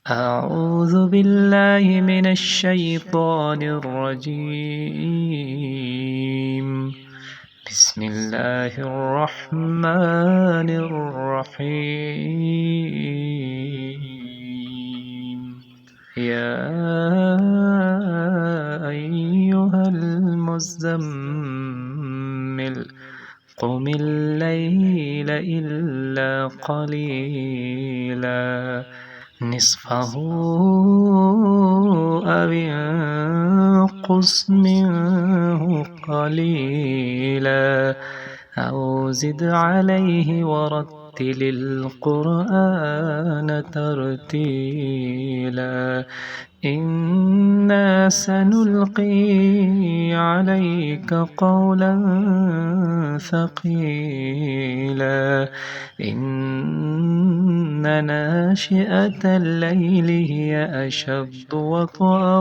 أعوذ بالله من الشيطان الرجيم. بسم الله الرحمن الرحيم. يا أيها المزمل قم الليل إلا قليلا نصفه أو انقص منه قليلا أو زد عليه ورتل القرآن ترتيلا إنا سنلقي عليك قولا ثقيلا إن ناشئة الليل هي أشد وطئا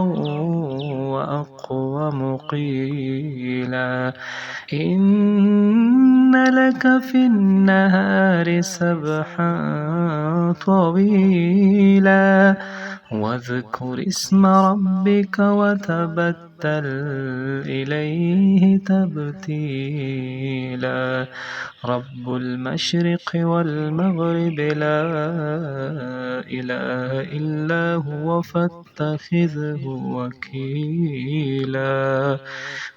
وأقوم قيلا إن لك في النهار سبحا طويلا واذكر اسم ربك وتبتل إليه تبتيلا رب المشرق والمغرب لا إله إلا هو فاتخذه وكيلا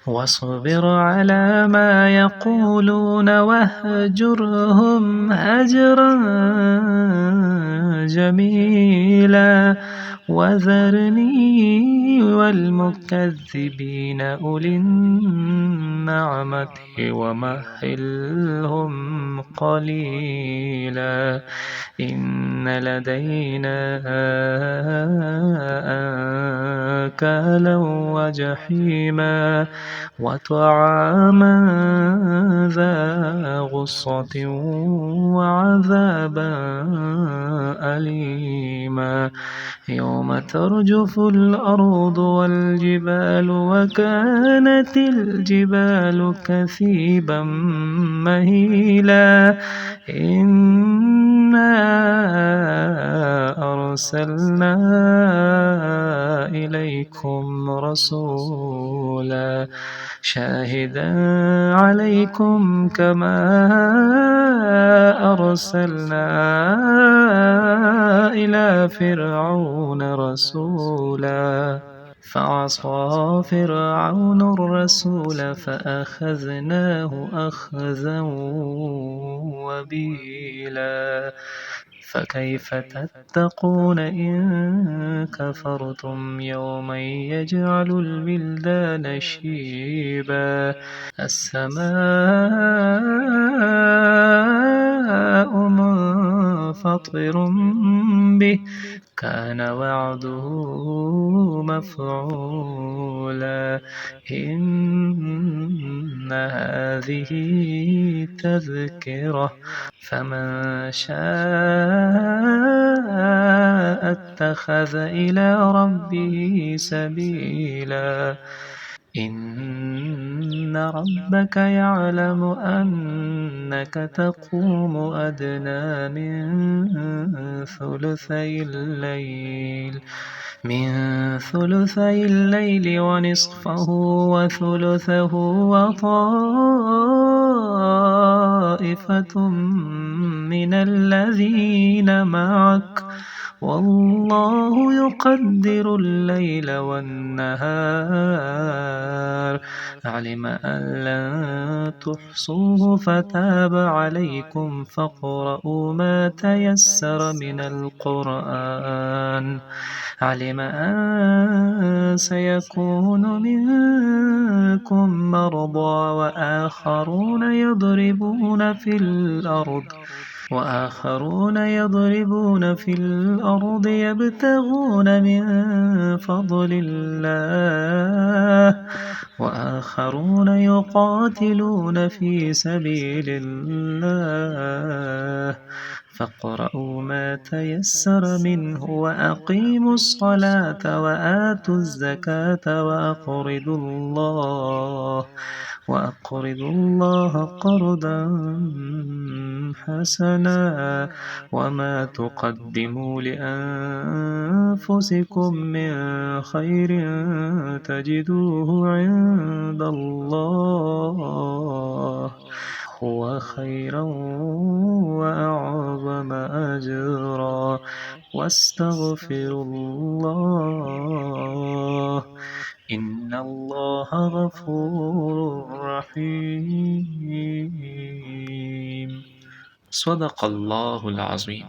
واصبر على ما يقولون واهجرهم هجرا جميلا وذرني والمكذبين أولي النعمة ومهلهم قليلا إن لدينا أنكالا وجحيما وطعاما ذا غصة وعذابا أليما يوم ترجف الأرض والجبال وكانت الجبال كثيبا مهيلا إنا أرسلنا إليكم رسولا شاهدا عليكم كما أرسلنا إلى فرعون رسولا فعصى فرعون الرسول فأخذناه أخذا وبيلا فكيف تتقون إن كفرتم يوما يجعل الولدان شيبا السماء منفطر به كان وعده مفعولا إن هذه تذكرة فمن شاء اتخذ إلى ربه سبيلا إن ربك يعلم أنك تقوم أدنى من ثلثي الليل ونصفه وثلثه وطائفة من الذين معك والله يقدر الليل والنهار علم أن لن تحصوه فتاب عليكم فاقرؤوا ما تيسر من القرآن علم أن سيكون منكم مرضى وآخرون يضربون في الأرض يبتغون من فضل الله وآخرون يقاتلون في سبيل الله فاقرؤوا ما تيسر منه وأقيموا الصلاة وآتوا الزكاة وأقرضوا الله قرضا حسنا وما تقدموا أنفسكم من خير تجدوه عند الله هو خيرا وأعظم أجرا واستغفروا الله إن الله غفور رحيم. صدق الله العظيم.